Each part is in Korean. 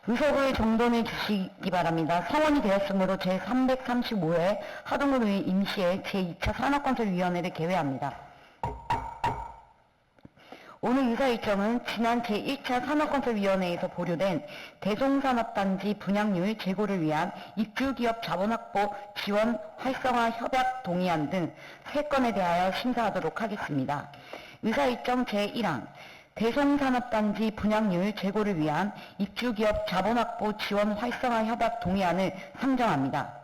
의석을 정돈해 주시기 바랍니다. 성원이 되었으므로 제335회 하동군의 임시회 제2차 산업건설위원회를 개회합니다. 오늘 의사 일정은 지난 제1차 산업건설위원회에서 보류된 대송산업단지 분양률 제고를 위한 입주기업 자본확보 지원 활성화 협약 동의안 등 3건에 대하여 심사하도록 하겠습니다. 의사 일정 제1항 대송산업단지 분양률 제고를 위한 입주기업 자본확보 지원 활성화 협약 동의안을 상정합니다.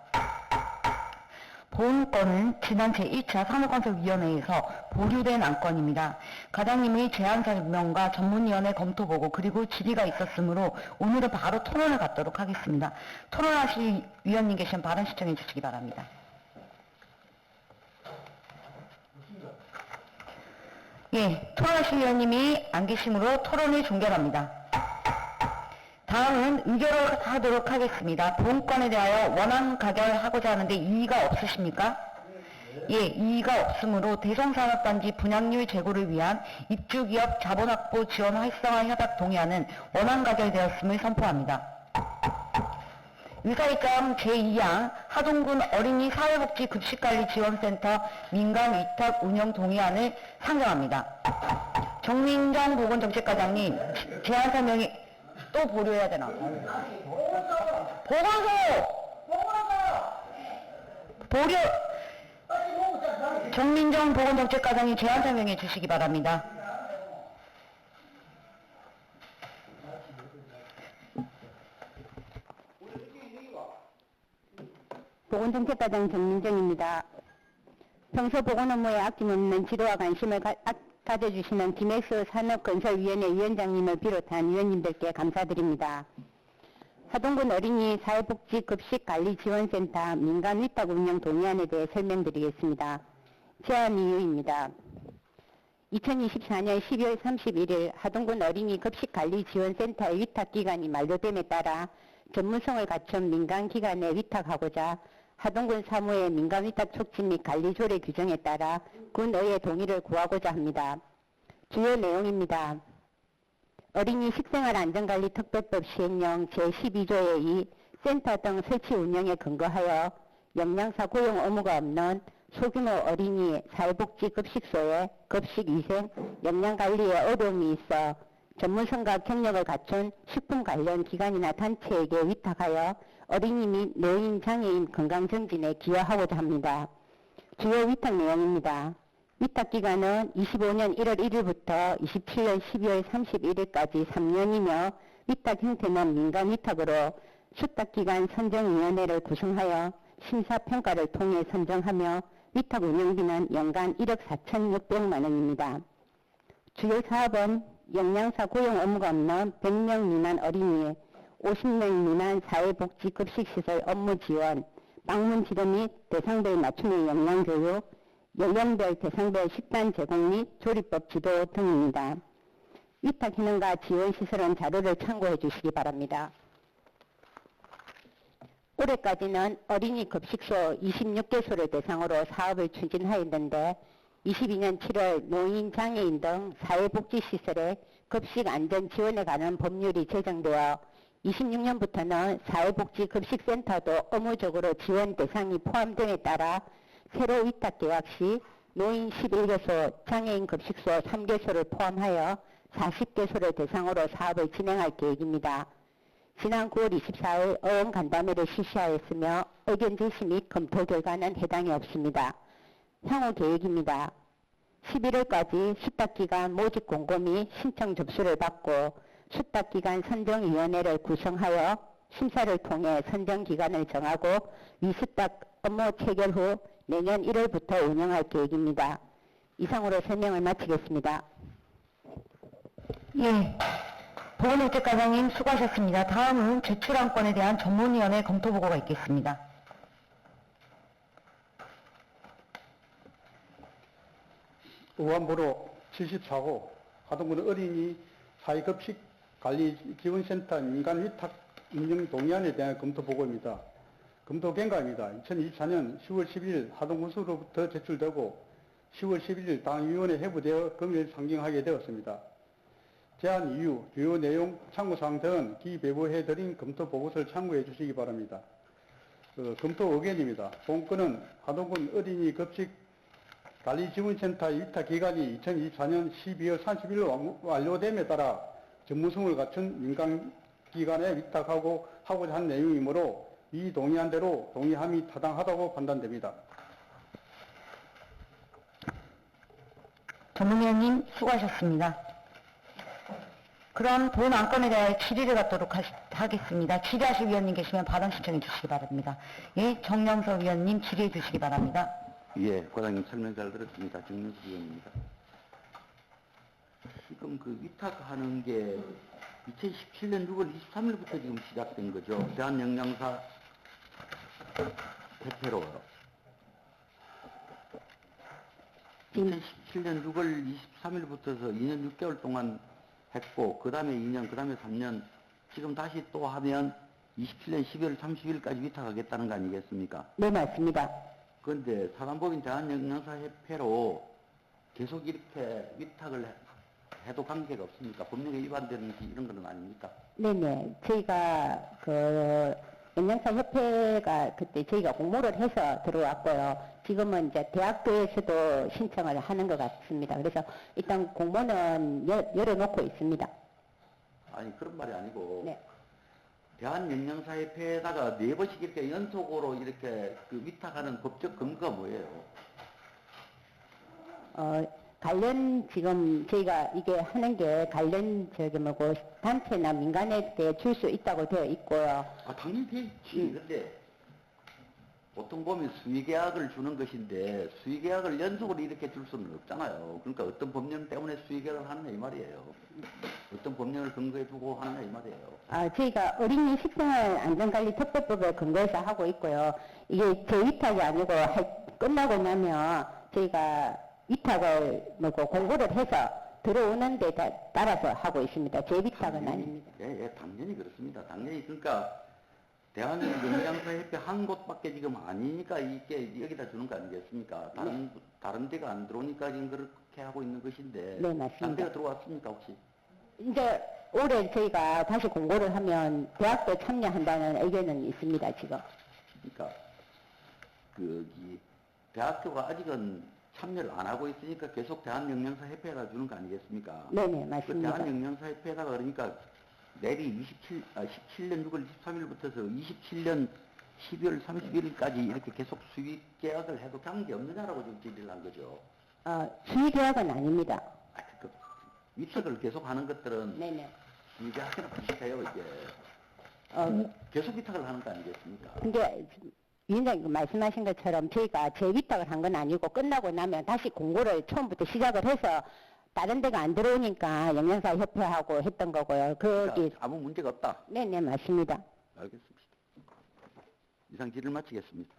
본 건은 지난 제1차 산업건설위원회에서 보류된 안건입니다. 과장님의 제안 설명과 전문위원회 검토보고 그리고 질의가 있었으므로 오늘은 바로 토론을 갖도록 하겠습니다. 토론하실 위원님 계시면 발언 시청해 주시기 바랍니다. 예, 토론하실 위원님이 안 계시므로 토론을 종결합니다. 다음은 의결을 하도록 하겠습니다. 본 건에 대하여 원안 가결하고자 하는데 이의가 없으십니까? 예, 이의가 없으므로 대성산업단지 분양률 제고를 위한 입주기업 자본확보 지원 활성화 협약 동의안은 원안 가결되었음을 선포합니다. 의사일정 제2항 하동군 어린이 사회복지 급식관리지원센터 민간위탁 운영 동의안을 상정합니다. 정민정 보건정책과장님, 제안 설명이 또 보류해야 되나? 보건소! 보류! 정민정 보건정책과장님 제안 설명해 주시기 바랍니다. 보건정책과장 정민정입니다. 평소 보건 업무에 아낌없는 지도와 관심을 가져주시는 김혜수 산업건설위원회 위원장님을 비롯한 위원님들께 감사드립니다. 하동군 어린이 사회복지급식관리지원센터 민간위탁 운영 동의안에 대해 설명드리겠습니다. 제안 이유입니다. 2024년 12월 31일 하동군 어린이 급식관리지원센터의 위탁기간이 만료됨에 따라 전문성을 갖춘 민간기관에 위탁하고자 하동군 사무의 민간위탁 촉진 및 관리 조례 규정에 따라 군의회 동의를 구하고자 합니다. 주요 내용입니다. 어린이 식생활 안전관리 특별법 시행령 제12조의 2 센터 등 설치 운영에 근거하여 영양사 고용 의무가 없는 소규모 어린이 사회복지급식소에 급식위생, 영양관리에 어려움이 있어 전문성과 경력을 갖춘 식품 관련 기관이나 단체에게 위탁하여 어린이 및 노인, 장애인 건강증진에 기여하고자 합니다. 주요 위탁 내용입니다. 위탁기간은 25년 1월 1일부터 27년 12월 31일까지 3년이며 위탁 형태는 민간위탁으로 수탁기간 선정위원회를 구성하여 심사평가를 통해 선정하며 위탁 운영비는 연간 1억 4,600만 원입니다. 주요 사업은 영양사 고용 의무가 없는 100명 미만 어린이, 50명 미만 사회복지급식시설 업무 지원, 방문 지도 및 대상별 맞춤의 영양교육, 연령별 대상별 식단 제공 및 조리법 지도 등입니다. 위탁 기능과 지원시설은 자료를 참고해 주시기 바랍니다. 올해까지는 어린이 급식소 26개소를 대상으로 사업을 추진하였는데 22년 7월 노인, 장애인 등 사회복지시설의 급식 안전 지원에 관한 법률이 제정되어 26년부터는 사회복지급식센터도 의무적으로 지원 대상이 포함됨에 따라 새로 위탁 계약 시 노인 11개소, 장애인 급식소 3개소를 포함하여 40개소를 대상으로 사업을 진행할 계획입니다. 지난 9월 24일 의원 간담회를 실시하였으며 의견 제시 및 검토 결과는 해당이 없습니다. 향후 계획입니다. 11월까지 수탁기간 모집 공고 및 신청 접수를 받고 수탁기간 선정위원회를 구성하여 심사를 통해 선정기간을 정하고 위수탁 업무 체결 후 내년 1월부터 운영할 계획입니다. 이상으로 설명을 마치겠습니다. 예, 보건정책과장님 수고하셨습니다. 다음은 제출안건에 대한 전문위원회 검토보고가 있겠습니다. 의원보로 74호 하동군 어린이 사회급식관리지원센터 민간위탁 운영 동의안에 대한 검토보고입니다. 검토 경과입니다. 2024년 10월 11일 하동군수로부터 제출되고 10월 11일 당위원회 회부되어 금일 상정하게 되었습니다. 제안 이유, 주요 내용, 참고사항 등은 기배부해드린 검토 보고서를 참고해 주시기 바랍니다. 검토 의견입니다. 본건은 하동군 어린이 급식 관리지원센터의 위탁 기간이 2024년 12월 30일 완료됨에 따라 전문성을 갖춘 민간기관에 위탁하고자 한 내용이므로 이 동의한 대로 동의함이 타당하다고 판단됩니다. 전문위원님 수고하셨습니다. 그럼 본 안건에 대해 질의를 갖도록 하겠습니다. 질의하실 위원님 계시면 발언 신청해 주시기 바랍니다. 예, 정영석 위원님 질의해 주시기 바랍니다. 예, 과장님 설명 잘 들었습니다. 정명수 의원입니다. 지금 그 위탁하는 게 2017년 6월 23일부터 지금 시작된 거죠. 대한영양사 대표로요. 2017년 6월 23일부터서 2년 6개월 동안 했고, 그 다음에 2년, 그 다음에 3년, 지금 다시 또 하면 27년 12월 30일까지 위탁하겠다는 거 아니겠습니까? 네, 맞습니다. 그런데 사단법인 대한영양사협회로 계속 이렇게 위탁을 해도 관계가 없습니까? 법령에 위반되는지 이런 건 아닙니까? 네네. 저희가 영양사협회가 그때 저희가 공모를 해서 들어왔고요. 지금은 이제 대학교에서도 신청을 하는 것 같습니다. 그래서 일단 공모는 열어놓고 있습니다. 아니, 그런 말이 아니고, 네. 대한영양사협회에다가 4번씩 이렇게 연속으로 이렇게 그 위탁하는 법적 근거가 뭐예요? 관련 지금 저희가 이게 하는 게 관련 단체나 민간에게 줄 수 있다고 되어 있고요. 아, 당연히 돼 있지. 근데 보통 보면 수의계약을 주는 것인데 수의계약을 연속으로 이렇게 줄 수는 없잖아요. 그러니까 어떤 법령 때문에 수의계약을 하느냐 이 말이에요. 어떤 법령을 근거해 두고 하느냐 이 말이에요. 저희가 어린이 식생활 안전관리 특별법을 근거해서 하고 있고요. 이게 재위탁이 아니고 끝나고 나면 저희가 위탁을 공고를 해서 들어오는 데 따라서 하고 있습니다. 재위탁은 아닙니다. 예, 당연히 그렇습니다. 당연히 그러니까 대한영양사협회 한 곳밖에 지금 아니니까 이게 여기다 주는 거 아니겠습니까? 다른 데가 안 들어오니까 지금 그렇게 하고 있는 것인데. 네, 맞습니다. 다른 데가 들어왔습니까 혹시? 이제 올해 저희가 다시 공고를 하면 대학도 참여한다는 의견은 있습니다, 지금. 그러니까 대학교가 아직은 참여를 안 하고 있으니까 계속 대한영양사협회에다 주는 거 아니겠습니까? 네네, 맞습니다. 그 대한영양사협회에다가 그러니까 내리 17년 6월 23일부터서 27년 12월 31일까지 이렇게 계속 수익 계약을 해도 관계 없느냐라고 지금 질의를 한 거죠. 수의 계약은 아닙니다. 위탁을 계속 하는 것들은 네네. 수익 계약이랑 비슷해요, 이게. 계속 위탁을 하는 거 아니겠습니까? 근데 위원장님 말씀하신 것처럼 저희가 재위탁을 한 건 아니고 끝나고 나면 다시 공고를 처음부터 시작을 해서 다른 데가 안 들어오니까 영양사협회하고 했던 거고요. 그러니까 아무 문제가 없다. 네네, 맞습니다. 알겠습니다. 이상 질의를 마치겠습니다.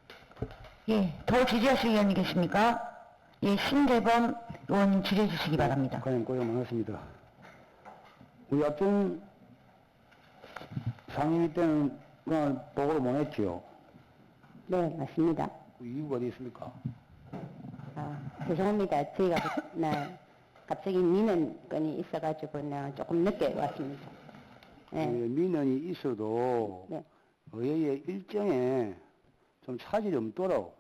예, 더 질의하실 위원님 계십니까? 예, 신재범 의원님 질의해 주시기 바랍니다. 과연 고생 많았습니다. 우리 앞전 상임위 때는 그냥 보고를 못 했지요. 네, 맞습니다. 그 이유가 어디 있습니까? 죄송합니다. 저희가 갑자기 민원 건이 있어가지고 조금 늦게 왔습니다. 네. 민원이 있어도 네. 의회의 일정에 좀 차질이 없도록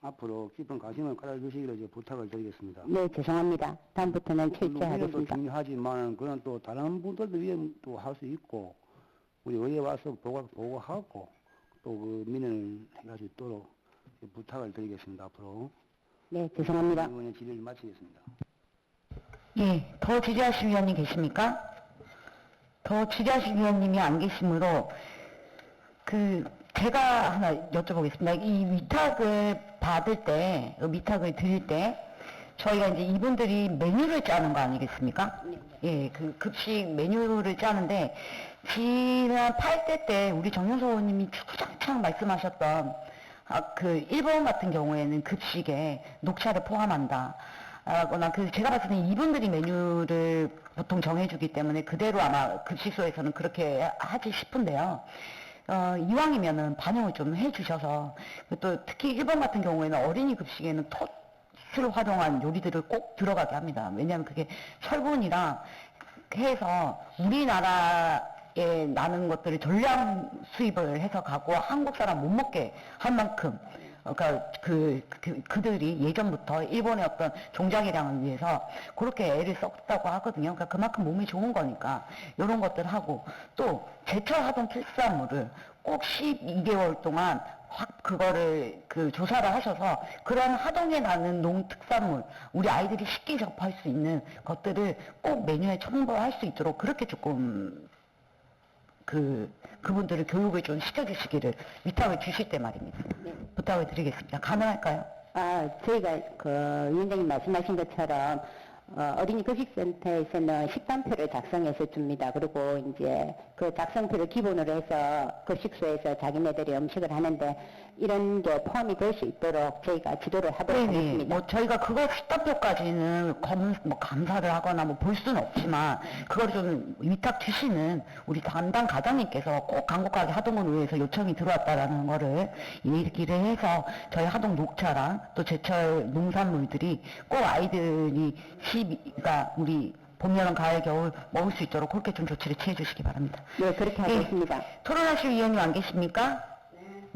앞으로 깊은 관심을 가져주시기를 이제 부탁을 드리겠습니다. 네, 죄송합니다. 다음부터는 민원도 철저하겠습니다. 중요하지만 그건 또 다른 분들도 위에 또 할 수 있고 우리 의회 와서 보고하고 또 그 민원을 해가지고 있도록 부탁을 드리겠습니다. 앞으로. 네, 죄송합니다. 의원의 질의를 마치겠습니다. 예, 더 질의하실 위원님 계십니까? 더 질의하실 위원님이 안 계시므로 제가 하나 여쭤보겠습니다. 이 위탁을 받을 때, 위탁을 드릴 때 저희가 이제 이분들이 메뉴를 짜는 거 아니겠습니까? 예, 그 급식 메뉴를 짜는데 지난 8대 때 우리 정영석 의원님이 주구장창 말씀하셨던 그 1번 같은 경우에는 급식에 녹차를 포함한다. 라거나 제가 봤을 때 이분들이 메뉴를 보통 정해주기 때문에 그대로 아마 급식소에서는 그렇게 하지 싶은데요. 이왕이면은 반영을 좀 해주셔서 또 특히 1번 같은 경우에는 어린이 급식에는 톳을 활용한 요리들을 꼭 들어가게 합니다. 왜냐하면 그게 철분이랑 해서 우리나라에 나는 것들을 전량 수입을 해서 가고 한국 사람 못 먹게 한 만큼 그러니까 그들이 예전부터 일본의 어떤 종자개량을 위해서 그렇게 애를 썼다고 하거든요. 그러니까 그만큼 몸이 좋은 거니까 이런 것들 하고 또 제철 하동 특산물을 꼭 12개월 동안 확 그거를 조사를 하셔서 그런 하동에 나는 농특산물 우리 아이들이 쉽게 접할 수 있는 것들을 꼭 메뉴에 첨부할 수 있도록 그렇게 조금 그분들을 교육을 좀 시켜주시기를 위탁을 주실 때 말입니다. 부탁을 드리겠습니다. 가능할까요? 저희가 위원장님 말씀하신 것처럼 어린이 급식센터에서는 식단표를 작성해서 줍니다. 그리고 이제 그 작성표를 기본으로 해서 급식소에서 자기네들이 음식을 하는데 이런 게 포함이 될 수 있도록 저희가 지도를 하도록 네네. 하겠습니다. 뭐 저희가 그거 식단표까지는 감사를 하거나 뭐 볼 수는 없지만 그걸 좀 위탁 주시는 우리 담당 과장님께서 꼭 광고가게 하동을 위해서 요청이 들어왔다라는 거를 얘기를 해서 저희 하동 녹차랑 또 제철 농산물들이 꼭 아이들이 그러니까 우리 봄, 여름, 가을, 겨울 먹을 수 있도록 그렇게 좀 조치를 취해 주시기 바랍니다. 네, 그렇게 하겠습니다. 토론하실 위원님 안 계십니까?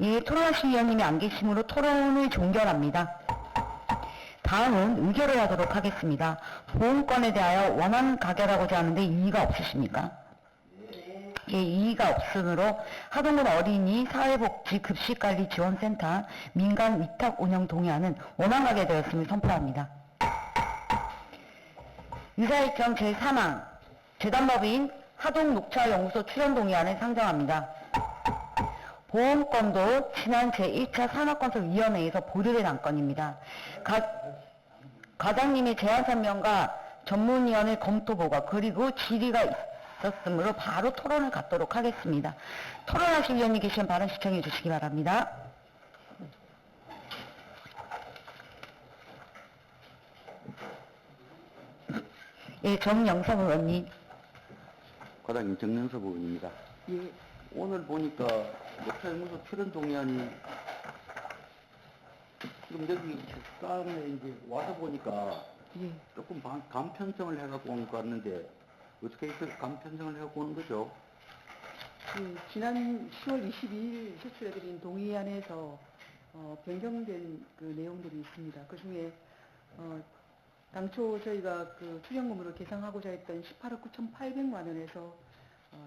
예, 토론하실 위원님이 안 계시므로 토론을 종결합니다. 다음은 의결을 하도록 하겠습니다. 보험권에 대하여 원안 가결하고자 하는데 이의가 없으십니까? 예, 이의가 없으므로 하동군 어린이 사회복지급식관리지원센터 민간 위탁 운영 동의안은 원안 가결되었음을 선포합니다. 유사일정 제3항 재단법인 하동녹차연구소 출연 동의안을 상정합니다. 보험권도 지난 제1차 산업건설위원회에서 보류된 안건입니다. 과장님의 제안 설명과 전문위원회 검토 보고 그리고 질의가 있었으므로 바로 토론을 갖도록 하겠습니다. 토론하실 위원님 계시면 발언 시청해 주시기 바랍니다. 예, 정영석 의원님. 과장님 정명섭 의원입니다. 예. 오늘 보니까 녹차연구소 출연 동의안이 지금 여기 책상에 이제 와서 보니까 예. 조금 간편성을 해갖고 온 것 같는데 어떻게 이렇게 간편성을 해갖고 오는 거죠? 예, 지난 10월 22일 제출해드린 동의안에서 변경된 그 내용들이 있습니다. 그 중에 당초 저희가 그 출연금으로 계상하고자 했던 18억 9,800만 원에서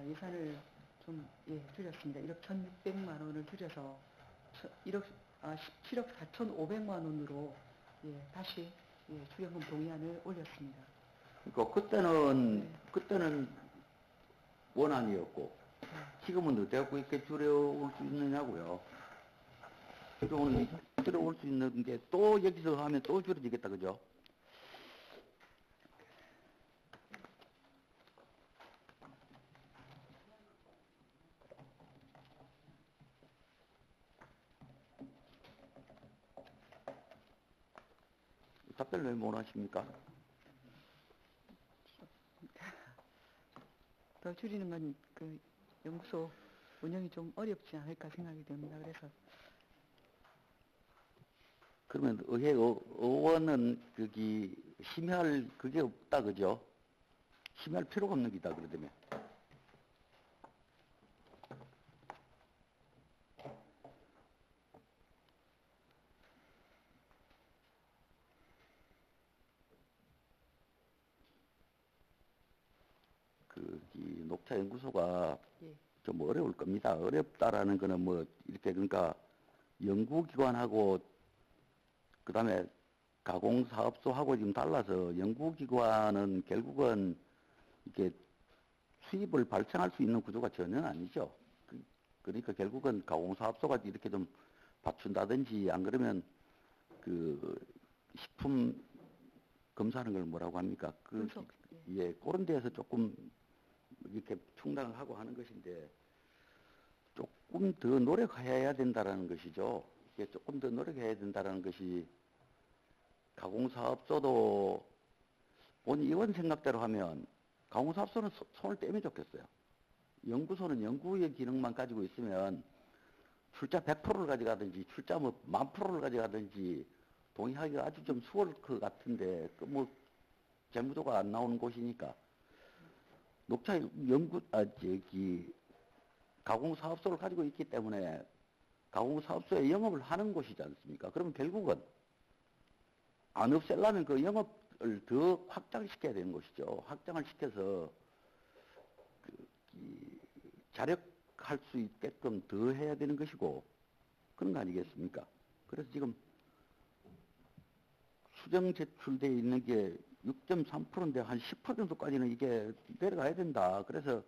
예산을 좀 줄였습니다. 1억 1,600만 원을 줄여서 17억 4,500만 원으로 다시 출연금 동의안을 올렸습니다. 그러니까 그때는 원안이었고 지금은 어떻게 이렇게 줄여올 수 있느냐고요. 줄여올 수 있는 게 또 여기서 하면 또 줄여지겠다, 그죠? 답변을 왜 못 하십니까? 더 줄이는 건 그 연구소 운영이 좀 어렵지 않을까 생각이 됩니다. 그래서 그러면 의원은 심의할 그게 없다, 그죠? 심의할 필요가 없는 기다, 그러다면. 이 녹차연구소가 예. 좀 어려울 겁니다. 어렵다라는 거는 뭐 이렇게 그러니까 연구기관하고 그다음에 가공사업소하고 지금 달라서 연구기관은 결국은 이렇게 수입을 발생할 수 있는 구조가 전혀 아니죠. 그러니까 결국은 가공사업소가 이렇게 좀 받춘다든지 안 그러면 그 식품 검사하는 걸 뭐라고 합니까? 분석, 그런 데에서 조금 이렇게 충당을 하고 하는 것인데 조금 더 노력해야 된다라는 것이죠. 이게 조금 더 노력해야 된다라는 것이 가공사업소도 본 의원 생각대로 하면 가공사업소는 손을 떼면 좋겠어요. 연구소는 연구의 기능만 가지고 있으면 출자 100%를 가져가든지 출자 뭐 10,000%를 가져가든지 동의하기가 아주 좀 수월 것 같은데 뭐 재무도가 안 나오는 곳이니까 녹차 가공사업소를 가지고 있기 때문에 가공사업소에 영업을 하는 곳이지 않습니까? 그러면 결국은 안 없애려면 그 영업을 더 확장시켜야 되는 것이죠. 확장을 시켜서 자력할 수 있게끔 더 해야 되는 것이고 그런 거 아니겠습니까? 그래서 지금 수정 제출되어 있는 게 6.3%인데 한 10% 정도까지는 이게 내려가야 된다. 그래서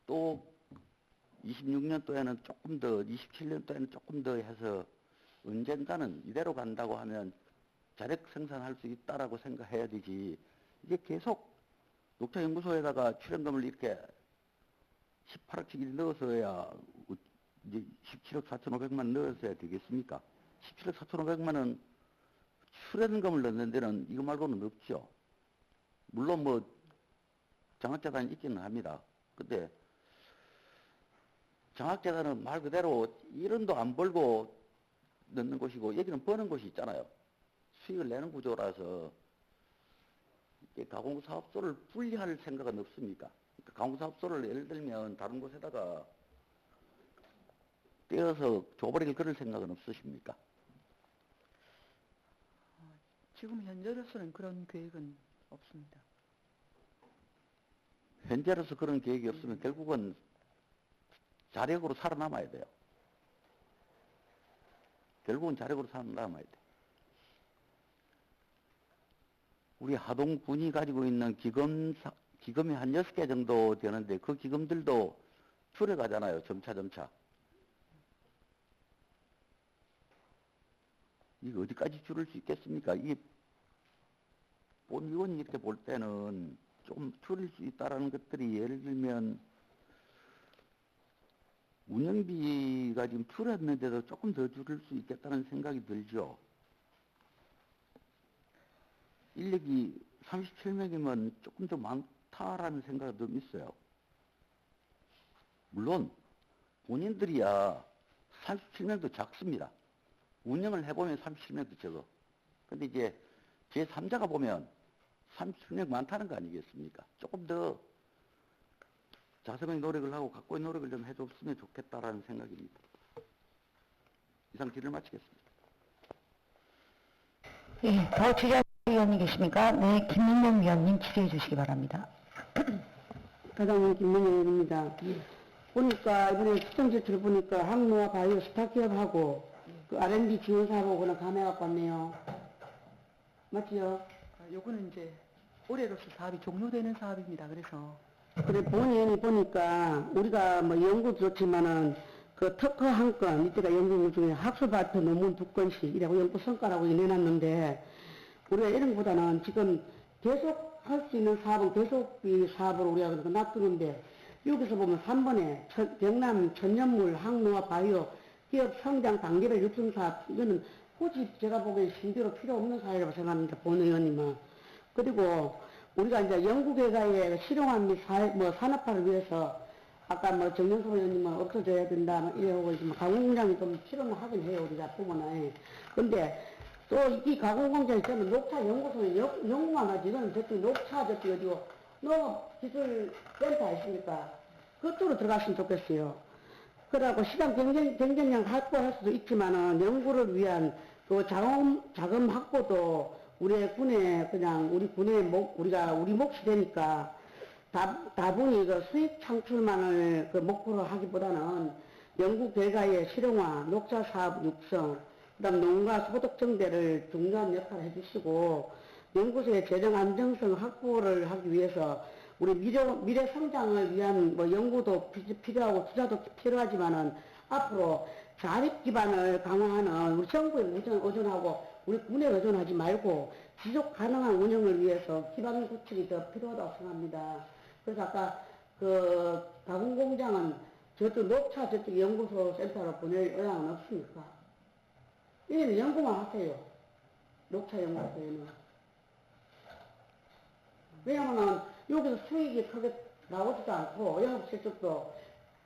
또 26년도에는 조금 더, 27년도에는 조금 더 해서 언젠가는 이대로 간다고 하면 자력 생산할 수 있다라고 생각해야 되지. 이게 계속 녹차연구소에다가 출연금을 이렇게 18억씩을 넣어서야 이제 17억 4,500만 넣어서야 되겠습니까? 17억 4,500만 원 출연금을 넣는 데는 이거 말고는 없죠. 물론 뭐 장학재단이 있기는 합니다. 근데 장학재단은 말 그대로 1원도 안 벌고 넣는 곳이고 여기는 버는 곳이 있잖아요. 수익을 내는 구조라서 가공사업소를 분리할 생각은 없습니까? 그러니까 가공사업소를 예를 들면 다른 곳에다가 떼어서 줘버릴 그럴 생각은 없으십니까? 지금 현재로서는 그런 계획은 없습니다. 현재로서 그런 계획이 없으면 결국은 자력으로 살아남아야 돼요. 결국은 자력으로 살아남아야 돼. 우리 하동군이 가지고 있는 기금이 한 6개 정도 되는데 그 기금들도 줄여가잖아요. 점차. 이거 어디까지 줄일 수 있겠습니까? 이게 본 의원이 이렇게 볼 때는 좀 줄일 수 있다라는 것들이 예를 들면 운영비가 지금 줄었는데도 조금 더 줄일 수 있겠다는 생각이 들죠. 인력이 37명이면 조금 더 많다라는 생각이 좀 있어요. 물론 본인들이야 37명도 작습니다. 운영을 해보면 37명도 적어. 근데 이제 제3자가 보면 37명 많다는 거 아니겠습니까? 조금 더 자성의 노력을 하고 각고의 노력을 좀 해줬으면 좋겠다라는 생각입니다. 이상 질의를 마치겠습니다. 예, 더 질의할 위원님 계십니까? 네, 김민영 위원님 질의해 주시기 바랍니다. 사장님 김민영입니다. 보니까 이번에 수정 제출 보니까 항노와 바이오 스타트업하고 그 R&D 지원 사업하고는 감해갖고 왔네요. 맞지요? 요거는 이제 올해로서 사업이 종료되는 사업입니다. 그래서 그래 본의원이 보니까 우리가 뭐 연구도 좋지만은 그 특허 한 건, 이때가 연구 중에 학술 발표 논문 2건씩 이라고 연구 성과라고 내놨는데 우리가 이런 것보다는 지금 계속 할 수 있는 사업은 계속비 사업으로 우리가 놔두는데 여기서 보면 3번에 경남 천연물 항노화 바이오 기업 성장 단계별 육성 사업 이거는 굳이 제가 보기엔 신비로 필요 없는 사회라고 생각합니다. 본 의원님은. 그리고 우리가 이제 연구개가의 실용화 및 산업화를 위해서 아까 뭐 정영석 의원님은 없어져야 된다 이러고 있지만 가공공장이 좀 필요는 하긴 해요. 우리가 보면은. 근데 또 이 가공공장이 있으면 녹차 연구소는 연구만 하지 이거는 저쪽 녹차 저쪽 어디고 농업기술센터 있습니까? 그쪽으로 들어갔으면 좋겠어요. 그러고 시장 경쟁력 확보할 수도 있지만은 연구를 위한 그 자금 확보도 우리 군에 그냥 우리 군의 우리 몫이 되니까 다분히 그 수익 창출만을 그 목표로 하기보다는 연구 결과의 실용화, 녹차 사업 육성, 그다음 농가 소득 증대를 중요한 역할을 해주시고 연구소의 재정 안정성 확보를 하기 위해서 우리 미래 성장을 위한 뭐 연구도 필요하고 투자도 필요하지만은 앞으로 자립 기반을 강화하는 우리 정부에 의존하고 우리 군에 의존하지 말고 지속 가능한 운영을 위해서 기반 구축이 더 필요하다고 생각합니다. 그래서 아까 그 가공공장은 저쪽 녹차 저쪽 연구소 센터로 보낼 의향은 없습니까? 이는 연구만 하세요. 녹차 연구소에는. 왜냐면은 여기서 수익이 크게 나오지도 않고 영업 실적도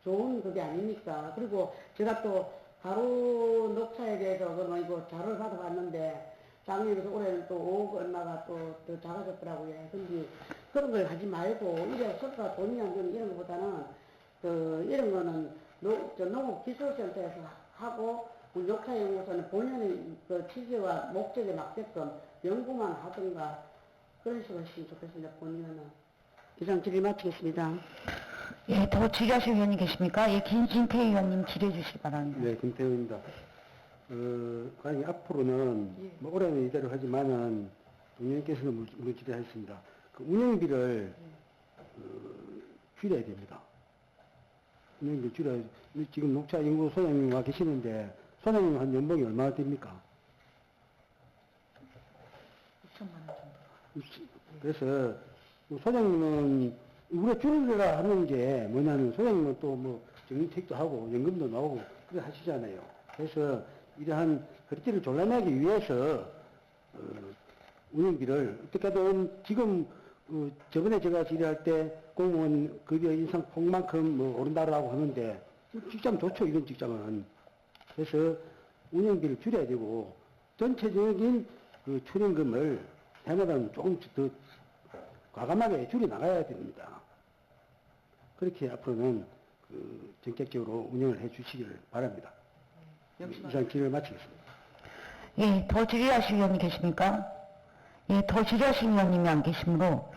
좋은 그게 아니니까. 그리고 제가 또 가루 녹차에 대해서 이거 자료를 받아봤는데 작년에서 올해는 또 5억 얼마가 또 더 작아졌더라고요. 근데 그런 걸 하지 말고 이래 성과 돈이 안 되는 이런 것보다는 이런 거는 농업기술센터에서 하고 우리 녹차연구소는 본연의 그 취지와 목적에 맞게끔 연구만 하든가 그런 식으로 했으면 좋겠습니다. 본인은 이상 질의 마치겠습니다. 예, 더 질의하실 의원님 계십니까? 예, 김진태 의원님 질의해 주시기 바랍니다. 네, 김태훈입니다. 과연 앞으로는 예. 뭐 올해는 이대로 하지만은 의원님께서는 물질하셨습니다. 그 운영비를 줄여야 됩니다. 운영비를 줄여야 지금 녹차연구소 소장님 와 계시는데 소장님 한 연봉이 얼마나 됩니까? 2천만 원 정도. 그래서 소장님은 우리가 줄여라 하는 게 뭐냐면 소장님은 또 뭐 정리책도 하고 연금도 나오고 그래 하시잖아요. 그래서 이러한 허리띠를 졸라매기 위해서 운영비를 어떻게든 지금 저번에 제가 질의할 때 공무원 급여 인상 폭만큼 뭐 오른다라고 하는데 직장 좋죠, 이런 직장은. 그래서 운영비를 줄여야 되고 전체적인 그 출연금을 해마다 조금 더 과감하게 줄여 나가야 됩니다. 그렇게 앞으로는 전격적으로 운영을 해 주시기를 바랍니다. 이상 질의를 마치겠습니다. 예, 더 질의하실 의원님 계십니까? 예, 더 질의하실 의원님이 안 계시므로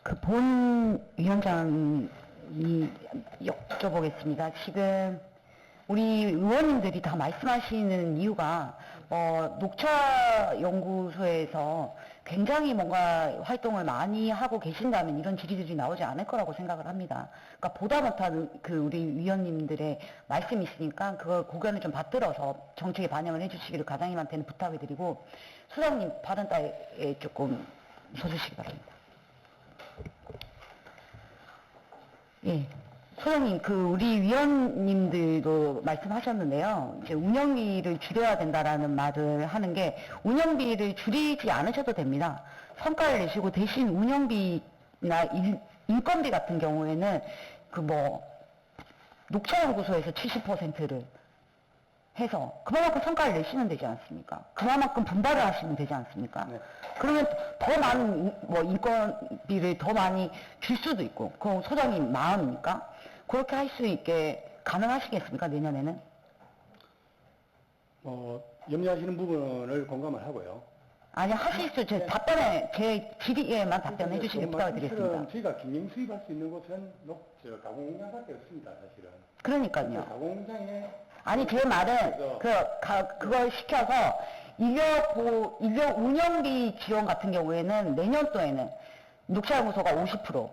그 본 위원장이 여쭤보겠습니다. 지금 우리 의원님들이 다 말씀하시는 이유가 녹차연구소에서 굉장히 뭔가 활동을 많이 하고 계신다면 이런 질의들이 나오지 않을 거라고 생각을 합니다. 그러니까 보다 못한 우리 위원님들의 말씀이 있으니까 그걸 고견을 좀 받들어서 정책에 반영을 해주시기를 과장님한테는 부탁을 드리고 소장님 발언 따에 조금 서주시기 바랍니다. 예. 소장님, 우리 위원님들도 말씀하셨는데요. 이제 운영비를 줄여야 된다라는 말을 하는 게, 운영비를 줄이지 않으셔도 됩니다. 성과를 내시고 대신 운영비나 인건비 같은 경우에는, 녹차연구소에서 70%를 해서, 그만큼 성과를 내시면 되지 않습니까? 그만큼 분발을 하시면 되지 않습니까? 네. 그러면 더 많은, 인건비를 더 많이 줄 수도 있고, 그건 소장님 마음입니까? 그렇게 할 수 있게 가능하시겠습니까, 내년에는? 염려하시는 부분을 공감을 하고요. 아니, 하실 수, 제 질의에만 답변해 주시길 부탁드리겠습니다. 저희가 경영 수입할 수 있는 곳은 가공공장밖에 없습니다, 사실은. 그러니까요. 가공공장에 아니, 제 말은, 그걸 시켜서, 인력 운영비 지원 같은 경우에는 내년도에는 녹차연구소가 50%,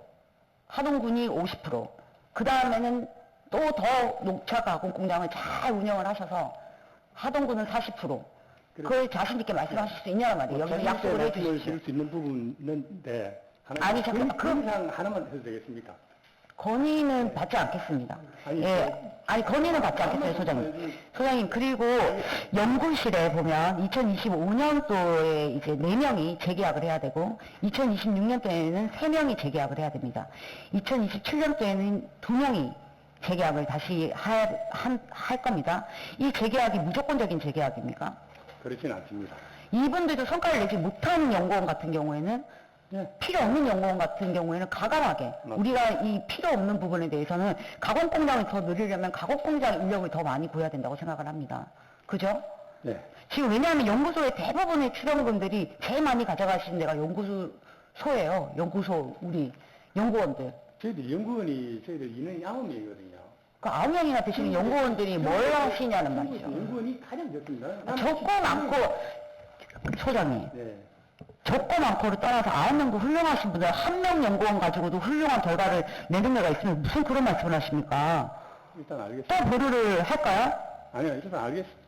하동군이 50%, 그 다음에는 또 더 녹차 가공 공장을 잘 운영을 하셔서 하동군은 40%. 그걸 자신있게 말씀하실 수 있냐는 말이에요. 여기서 약속을 해주십시오. 드릴 수 있는 부분인데, 아니, 잠깐만, 건의사항 하나만 해도 되겠습니까? 건의는 받지 않겠습니다. 아니, 아니, 건의는 받지 않겠어요, 소장님. 소장님, 그리고 연구실에 보면 2025년도에 이제 4명이 재계약을 해야 되고, 2026년도에는 3명이 재계약을 해야 됩니다. 2027년도에는 2명이 재계약을 다시 할 겁니다. 이 재계약이 무조건적인 재계약입니까? 그렇진 않습니다. 이분들도 성과를 내지 못하는 연구원 같은 경우에는 필요 없는 연구원 같은 경우에는 과감하게 우리가 이 필요 없는 부분에 대해서는 가공공장을 더 늘리려면 가공공장 인력을 더 많이 구해야 된다고 생각을 합니다. 그죠? 네. 지금 왜냐하면 연구소의 대부분의 출연금들이 제일 많이 가져가시는 데가 연구소예요. 연구소 우리 연구원들. 저희들 인원이 9명이거든요. 그 9명이나 되시는 연구원들이 뭘 하시냐는 말이죠. 연구원이 가장 적습니다. 적고 많고 소장님. 네. 적고 많고를 떠나서 9명도 훌륭하신 분들 1명 연구원 가지고도 훌륭한 결과를 내는 데가 있으면 무슨 그런 말씀을 하십니까? 일단 알겠습니다. 또 보류를 할까요? 아니요, 일단 알겠습니다.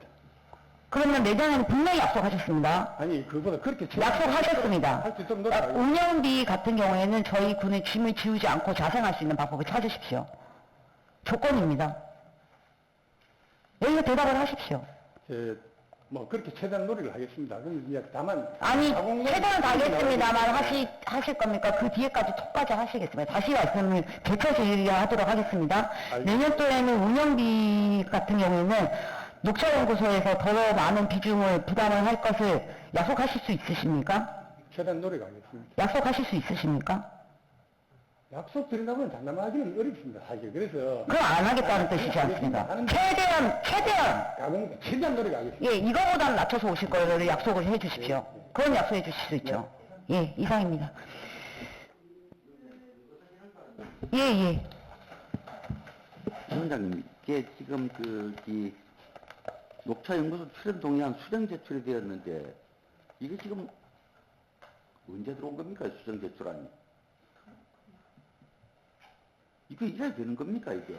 그러면 내년에는 분명히 약속하셨습니다. 아니, 그거보다 그렇게 약속하셨습니다. 할 수 있도록 노력하겠습니다. 운영비 같은 경우에는 저희 군의 짐을 지우지 않고 자생할 수 있는 방법을 찾으십시오. 조건입니다. 여기서 대답을 하십시오. 그렇게 최대한 노력을 하겠습니다. 그럼 이제 다만. 아니, 가공공장이 최대한 가겠습니다만 나오니까. 하실 겁니까? 그 뒤에까지 톡까지 하시겠습니다. 다시 말씀을 되찾으려 하도록 하겠습니다. 알겠습니다. 내년도에는 운영비 같은 경우에는 녹차연구소에서 더 많은 비중을 부담을 할 것을 약속하실 수 있으십니까? 최대한 노력하겠습니다. 약속하실 수 있으십니까? 약속 드린다고는 장담하기는 어렵습니다, 사실. 그래서 그럼 안 하겠다는 뜻이지 않습니까? 최대한 최대한 노력하겠습니다. 예, 이거보다는 낮춰서 오실 거를 약속을 해 주십시오. 그건 약속해 주실 수 있죠. 예, 이상입니다. 예, 예. 위원장님, 이게 지금 이 녹차연구소 출연 동의안 수정 제출이 되었는데 이게 지금 언제 들어온 겁니까? 수정 제출안이. 이거 이래야 되는 겁니까, 이게?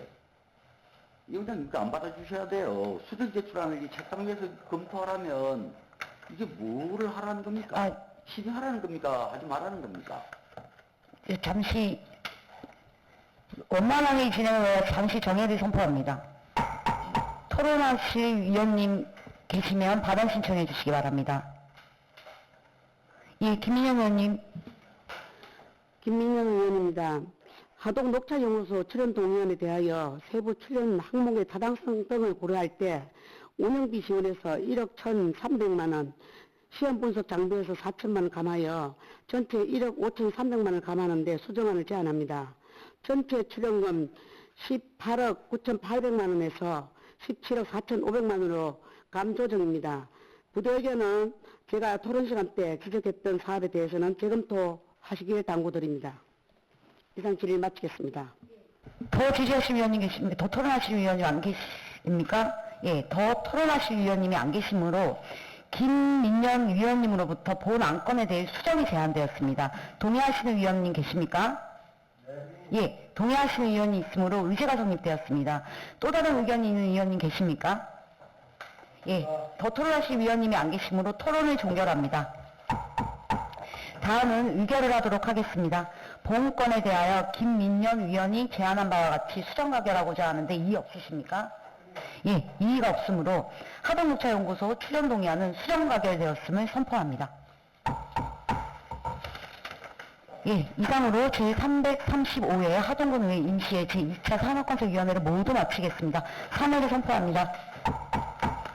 위원장님, 이거 안 받아주셔야 돼요. 수정 제출안을 이 책상 위에서 검토하라면 이게 뭐를 하라는 겁니까? 심의하라는 겁니까? 하지 말라는 겁니까? 예, 잠시 원만하게 진행을 위해 잠시 정해를 선포합니다. 토론하실 위원님 계시면 발언 신청해 주시기 바랍니다. 예, 김민영 의원님. 김민영 의원입니다. 하동 녹차연구소 출연 동의안에 대하여 세부 출연 항목의 타당성 등을 고려할 때 운영비 지원에서 1억 1,300만 원, 시험 분석 장비에서 4천만 원 감하여 전체 1억 5,300만 원을 감하는데 수정안을 제안합니다. 전체 출연금 18억 9,800만 원에서 17억 4,500만 원으로 감조정입니다. 부대 의견은 제가 토론 시간 때 지적했던 사업에 대해서는 재검토하시기를 당부드립니다. 이상 질의 마치겠습니다. 더 지지하실 위원님 계십니까? 더 토론하실 위원님 안 계십니까? 예, 더 토론하실 위원님이 안 계시므로 김민영 위원님으로부터 본 안건에 대해 수정이 제안되었습니다. 동의하시는 위원님 계십니까? 예, 동의하시는 위원이 있으므로 의제가 성립되었습니다. 또 다른 의견이 있는 위원님 계십니까? 예, 더 토론하실 위원님이 안 계시므로 토론을 종결합니다. 다음은 의결을 하도록 하겠습니다. 본건에 대하여 김민년 위원이 제안한 바와 같이 수정 가결하고자 하는데 이의 없으십니까? 예, 이의가 없으므로 하동녹차연구소 출연 동의안은 수정 가결되었음을 선포합니다. 예, 이상으로 제335회 하동군의회 임시회 제2차 산업건설위원회를 모두 마치겠습니다. 3회를 선포합니다.